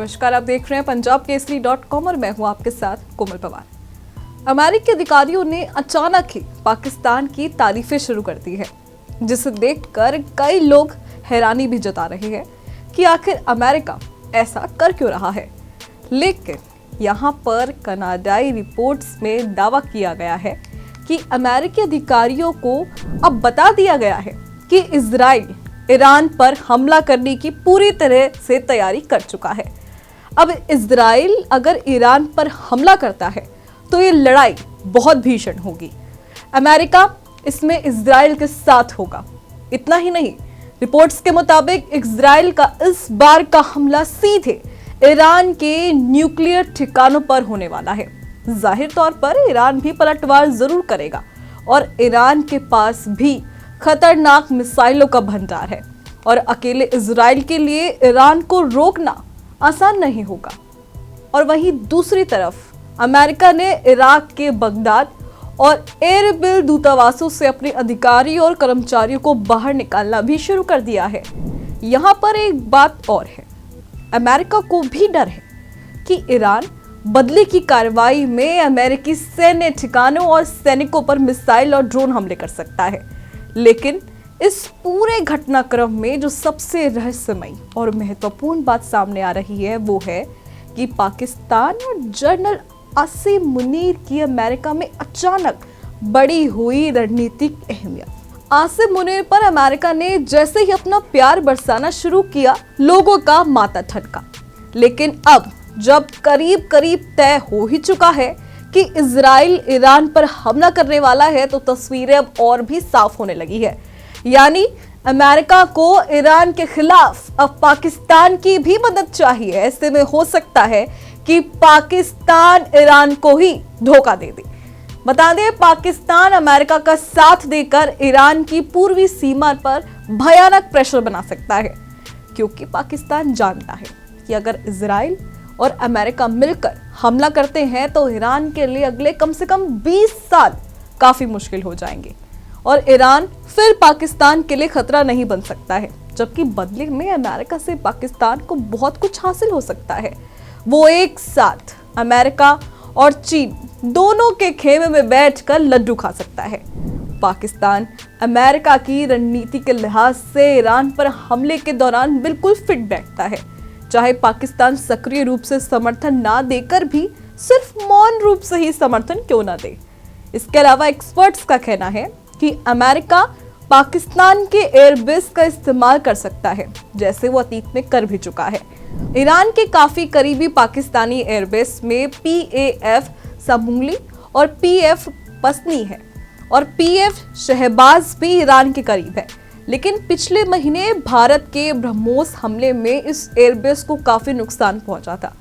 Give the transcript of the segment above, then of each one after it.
नमस्कार, आप देख रहे हैं पंजाबकेसरी.com और मैं हूं आपके साथ कोमल पवार। अमेरिकी अधिकारियों ने अचानक ही पाकिस्तान की तारीफें शुरू कर दी है, जिसे देखकर कई लोग हैरानी भी जता रहे हैं कि आखिर अमेरिका ऐसा कर क्यों रहा है। लेकिन यहाँ पर कनाडाई रिपोर्ट्स में दावा किया गया है कि अमेरिकी अधिकारियों को अब बता दिया गया है कि इजराइल ईरान पर हमला करने की पूरी तरह से तैयारी कर चुका है। अब इजराइल अगर ईरान पर हमला करता है तो ये लड़ाई बहुत भीषण होगी। अमेरिका इसमें इजराइल के साथ होगा। इतना ही नहीं, रिपोर्ट्स के मुताबिक इजराइल का इस बार का हमला सीधे ईरान के न्यूक्लियर ठिकानों पर होने वाला है। जाहिर तौर पर ईरान भी पलटवार जरूर करेगा और ईरान के पास भी खतरनाक मिसाइलों का भंडार है और अकेले इजराइल के लिए ईरान को रोकना आसान नहीं होगा। और वहीं दूसरी तरफ अमेरिका ने इराक के बगदाद और एरबिल दूतावासों से अपने अधिकारी और कर्मचारियों को बाहर निकालना भी शुरू कर दिया है। यहाँ पर एक बात और है, अमेरिका को भी डर है कि ईरान बदले की कार्रवाई में अमेरिकी सैन्य ठिकानों और सैनिकों पर मिसाइल और ड्रोन हमले कर सकता है। लेकिन इस पूरे घटनाक्रम में जो सबसे रहस्यमयी और महत्वपूर्ण बात सामने आ रही है वो है कि पाकिस्तान और जनरल आसिम मुनीर की अमेरिका में अचानक बढ़ी हुई रणनीतिक अहमियत। आसिम मुनीर पर अमेरिका ने जैसे ही अपना प्यार बरसाना शुरू किया, लोगों का माथा ठनका। लेकिन अब जब करीब करीब तय हो ही चुका है कि इजराइल ईरान पर हमला करने वाला है, तो तस्वीरें अब और भी साफ होने लगी है। यानी अमेरिका को ईरान के खिलाफ अब पाकिस्तान की भी मदद चाहिए। ऐसे में हो सकता है कि पाकिस्तान ईरान को ही धोखा दे दे। बता दें, पाकिस्तान अमेरिका का साथ देकर ईरान की पूर्वी सीमा पर भयानक प्रेशर बना सकता है, क्योंकि पाकिस्तान जानता है कि अगर इजराइल और अमेरिका मिलकर हमला करते हैं तो ईरान के लिए अगले कम से कम 20 साल काफी मुश्किल हो जाएंगे और ईरान फिर पाकिस्तान के लिए खतरा नहीं बन सकता है। जबकि बदले में अमेरिका से पाकिस्तान को बहुत कुछ हासिल हो सकता है। वो एक साथ अमेरिका और चीन दोनों के खेमे में बैठकर लड्डू खा सकता है। पाकिस्तान अमेरिका की रणनीति के लिहाज से ईरान पर हमले के दौरान बिल्कुल फिट बैठता है, चाहे पाकिस्तान सक्रिय रूप से समर्थन ना देकर भी सिर्फ मौन रूप से ही समर्थन क्यों ना दे। इसके अलावा एक्सपर्ट्स का कहना है कि अमेरिका पाकिस्तान के एयरबेस का इस्तेमाल कर सकता है, जैसे वो अतीत में कर भी चुका है। ईरान के काफी करीबी पाकिस्तानी एयरबेस में PAF समूली और PF पसनी है और PF शहबाज भी ईरान के करीब है। लेकिन पिछले महीने भारत के ब्रह्मोस हमले में इस एयरबेस को काफी नुकसान पहुंचा था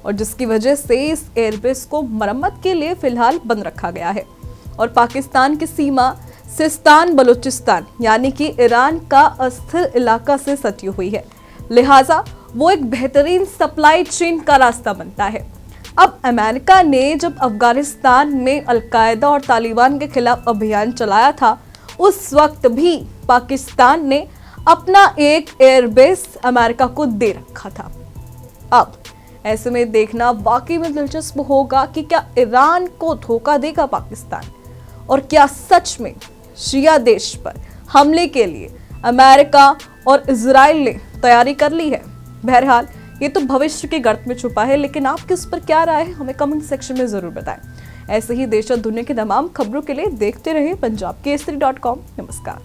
और जिसकी वजह से इस एयरबेस को मरम्मत के लिए फिलहाल बंद रखा गया है। और पाकिस्तान की सीमा सिस्तान बलूचिस्तान यानी कि ईरान का अस्थिर इलाका से सटी हुई है, लिहाजा वो एक बेहतरीन सप्लाई चेन का रास्ता बनता है। अब अमेरिका ने जब अफगानिस्तान में अलकायदा और तालिबान के खिलाफ अभियान चलाया था, उस वक्त भी पाकिस्तान ने अपना एक एयरबेस अमेरिका को दे रखा था। अब ऐसे में देखना वाकई में दिलचस्प होगा कि क्या ईरान को धोखा देगा पाकिस्तान और क्या सच में शिया देश पर हमले के लिए अमेरिका और इजराइल ने तैयारी कर ली है। बहरहाल ये तो भविष्य के गर्त में छुपा है, लेकिन आपकी उस पर क्या राय है हमें कमेंट सेक्शन में जरूर बताएं। ऐसे ही देश और दुनिया की तमाम खबरों के लिए देखते रहिए पंजाबकेसरी.com। नमस्कार।